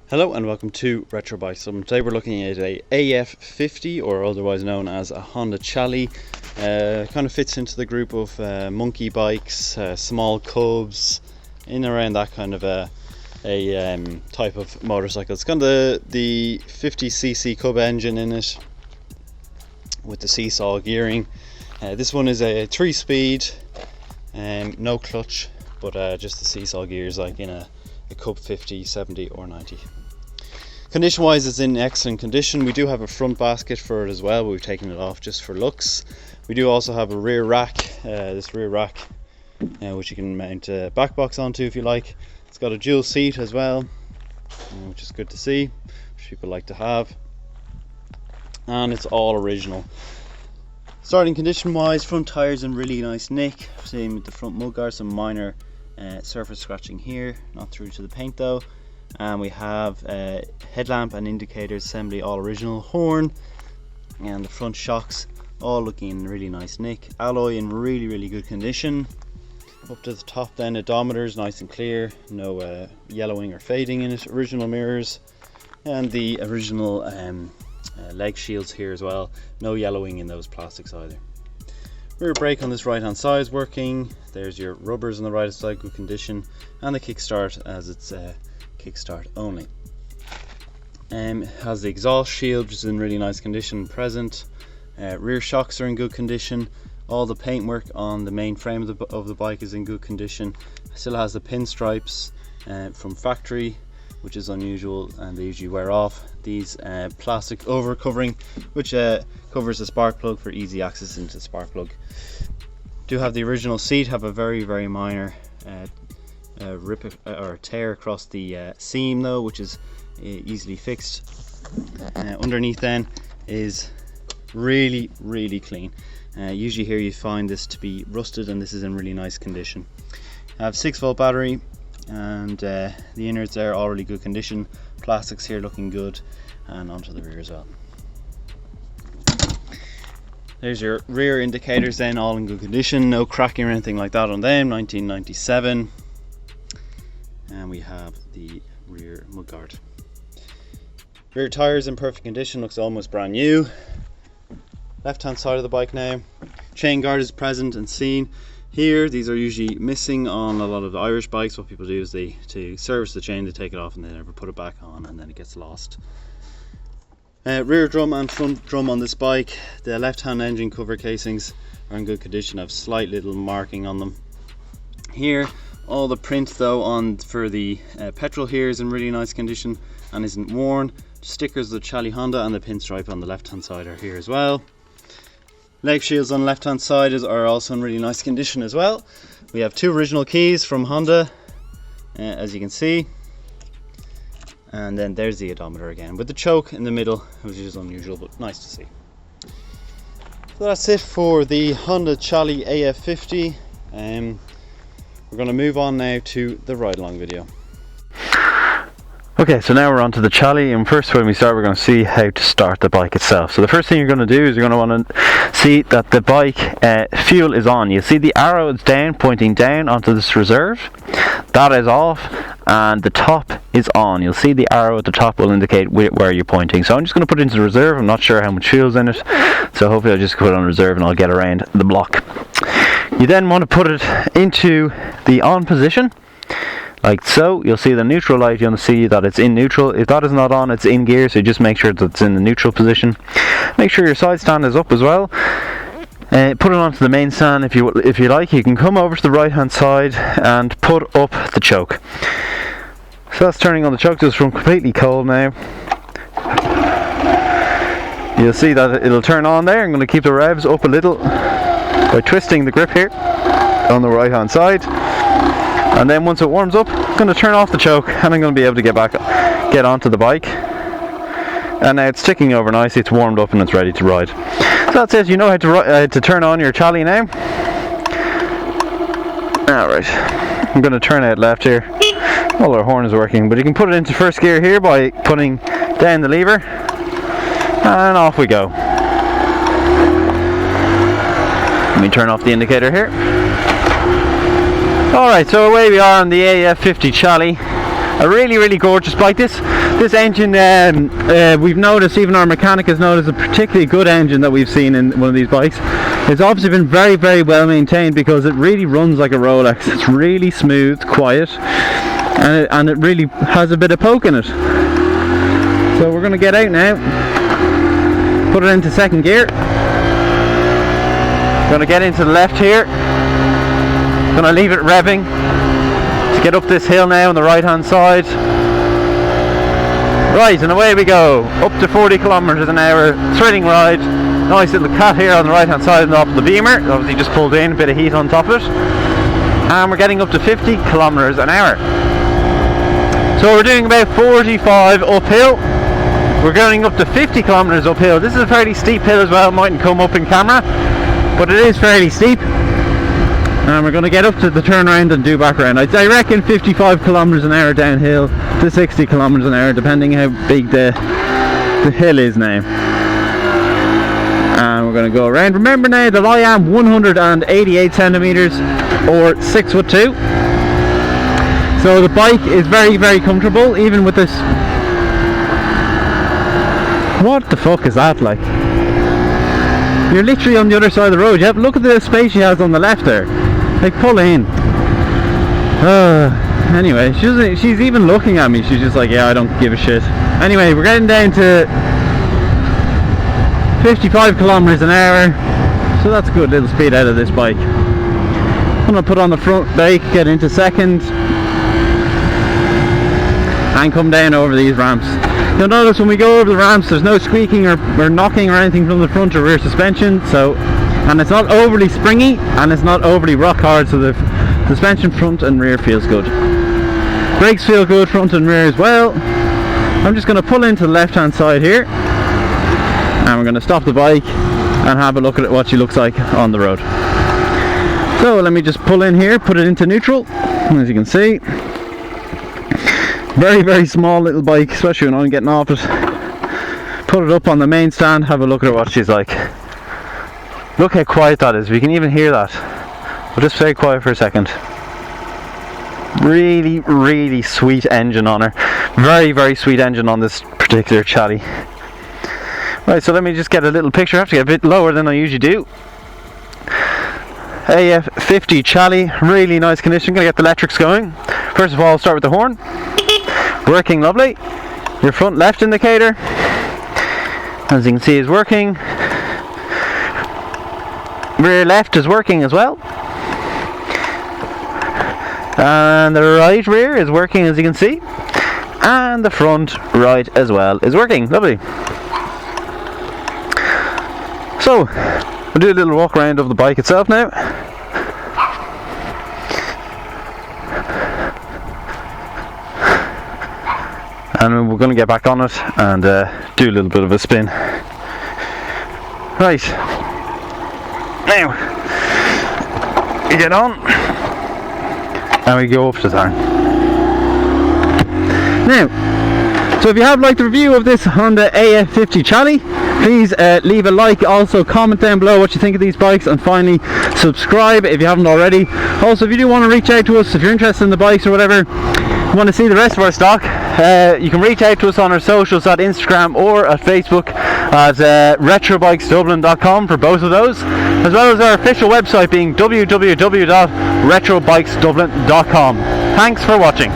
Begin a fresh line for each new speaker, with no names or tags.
Hello and welcome to Retro Bikes. Today we're looking at a AF50, or otherwise known as a Honda Chaly. Kind of fits into the group of monkey bikes, small cubs, in around that kind of a type of motorcycle. It's got the 50cc cub engine in it with the seesaw gearing. This one is a 3-speed, no clutch, but just the seesaw gears like in a Cub 50, 70 or 90. Condition wise, it's in excellent condition. We do have a front basket for it as well, but we've taken it off just for looks. We do also have a rear rack, this rear rack which you can mount a back box onto if you like. It's got a dual seat as well, which is good to see, which people like to have, and it's all original. Starting condition wise, front tires in really nice nick, same with the front mudguard, some minor surface scratching here, not through to the paint though. And we have headlamp and indicators assembly all original, horn and the front shocks all looking in really nice nick, alloy in really good condition. Up to the top then, odometer is nice and clear, no yellowing or fading in it, original mirrors and the original leg shields here as well, no yellowing in those plastics either. Rear brake on this right hand side is working. There's your rubbers on the right side, good condition, and the kickstart as it's kickstart only. Has the exhaust shield, which is in really nice condition, present. Rear shocks are in good condition. All the paintwork on the main frame of the bike is in good condition. Still has the pinstripes from factory, which is unusual, and they usually wear off. These plastic over covering, which covers the spark plug for easy access into the spark plug. Do have the original seat, have a very minor rip or tear across the seam though, which is easily fixed. Underneath then is really clean. Usually here you find this to be rusted, and this is in really nice condition. I have 6-volt battery, and the innards there all really good condition. Plastics here looking good, and onto the rear as well. There's your rear indicators then, all in good condition, no cracking or anything like that on them, 1997. And we have the rear mudguard. Rear tires in perfect condition, looks almost brand new. Left hand side of the bike now, chain guard is present and seen here. These are usually missing on a lot of the Irish bikes. What people do is to service the chain, they take it off and they never put it back on, and then it gets lost. Rear drum and front drum on this bike. The left hand engine cover casings are in good condition, have slight little marking on them here. All the print though for the petrol here is in really nice condition and isn't worn. Stickers of the Chaly Honda and the pinstripe on the left hand side are here as well. Leg shields on the left hand side are also in really nice condition as well. We have 2 original keys from Honda, as you can see. And then there's the odometer again, with the choke in the middle, which is unusual but nice to see. So that's it for the Honda Chaly AF50. We're going to move on now to the ride along video. Okay, so now we're on to the Chaly, and first when we start we're going to see how to start the bike itself. So the first thing you're going to do is you're going to want to see that the bike fuel is on. You see the arrow is down, pointing down onto this reserve. That is off, and the top is on. You'll see the arrow at the top will indicate where you're pointing. So I'm just going to put it into reserve. I'm not sure how much fuel's in it, so hopefully I'll just put it on reserve and I'll get around the block. You then want to put it into the on position, like so. You'll see the neutral light, you'll see that it's in neutral. If that is not on, it's in gear, so just make sure that it's in the neutral position. Make sure your side stand is up as well. Put it onto the main stand if you like. You can come over to the right hand side and put up the choke. So that's turning on the choke just from completely cold now. You'll see that it'll turn on there. I'm going to keep the revs up a little by twisting the grip here on the right hand side. And then once it warms up, I'm going to turn off the choke and I'm going to be able to get onto the bike. And now it's ticking over nicely, it's warmed up and it's ready to ride. So that's it, you know how to turn on your Chaly now. Alright, I'm going to turn out left here. Well, our horn is working, but you can put it into first gear here by putting down the lever. And off we go. Let me turn off the indicator here. Alright, so away we are on the AF50 Chaly. A really gorgeous bike this. This engine, we've noticed, even our mechanic has noticed, a particularly good engine that we've seen in one of these bikes. It's obviously been very, very well maintained because it really runs like a Rolex. It's really smooth, quiet, and it really has a bit of poke in it. So we're going to get out now, put it into second gear. Going to get into the left here. Going to leave it revving to get up this hill now on the right hand side. Right, and away we go, up to 40 kilometers an hour, thrilling ride. Nice little cat here on the right hand side of the Beamer, obviously just pulled in, a bit of heat on top of it. And we're getting up to 50 kilometers an hour. So we're doing about 45 uphill. We're going up to 50 kilometers uphill. This is a fairly steep hill as well, mightn't come up in camera, but it is fairly steep. And we're going to get up to the turnaround and do back around. I reckon 55 kilometers an hour downhill to 60 kilometers an hour, depending how big the hill is now. And we're going to go around. Remember now that I am 188 centimeters or 6'2". So the bike is very, very comfortable, even with this. What the fuck is that like? You're literally on the other side of the road. Yep, look at the space she has on the left there. Like, pull in. Anyway, she's even looking at me. She's just like, yeah, I don't give a shit. Anyway, we're getting down to 55 kilometers an hour. So that's a good little speed out of this bike. I'm going to put on the front brake, get into second, and come down over these ramps. You'll notice when we go over the ramps, there's no squeaking or knocking or anything from the front or rear suspension. And it's not overly springy, and it's not overly rock hard, so the suspension front and rear feels good. Brakes feel good front and rear as well. I'm just going to pull into the left hand side here, and we're going to stop the bike and have a look at what she looks like on the road. So let me just pull in here, put it into neutral. As you can see, very, very small little bike, especially when I'm getting off it. Put it up on the main stand, have a look at what she's like. Look how quiet that is. We can even hear that. We'll just stay quiet for a second. Really, really sweet engine on her. Very, very sweet engine on this particular Chaly. Right, so let me just get a little picture. I have to get a bit lower than I usually do. AF50 Chaly, really nice condition. Gonna get the electrics going. First of all, I'll start with the horn. Working lovely. Your front left indicator, as you can see, is working. Rear left is working as well, and the right rear is working, as you can see, and the front right as well is working. Lovely. So we'll do a little walk around of the bike itself now. And we're going to get back on it and do a little bit of a spin. Right. Now, we get on and we go up to the turn. Now, so if you have liked the review of this Honda AF50 Chaly, please leave a like, also comment down below what you think of these bikes, and finally subscribe if you haven't already. Also, if you do want to reach out to us, if you're interested in the bikes or whatever, you want to see the rest of our stock, you can reach out to us on our socials at Instagram or at Facebook at retrobikesdublin.com for both of those, as well as our official website being www.retrobikesdublin.com. Thanks for watching.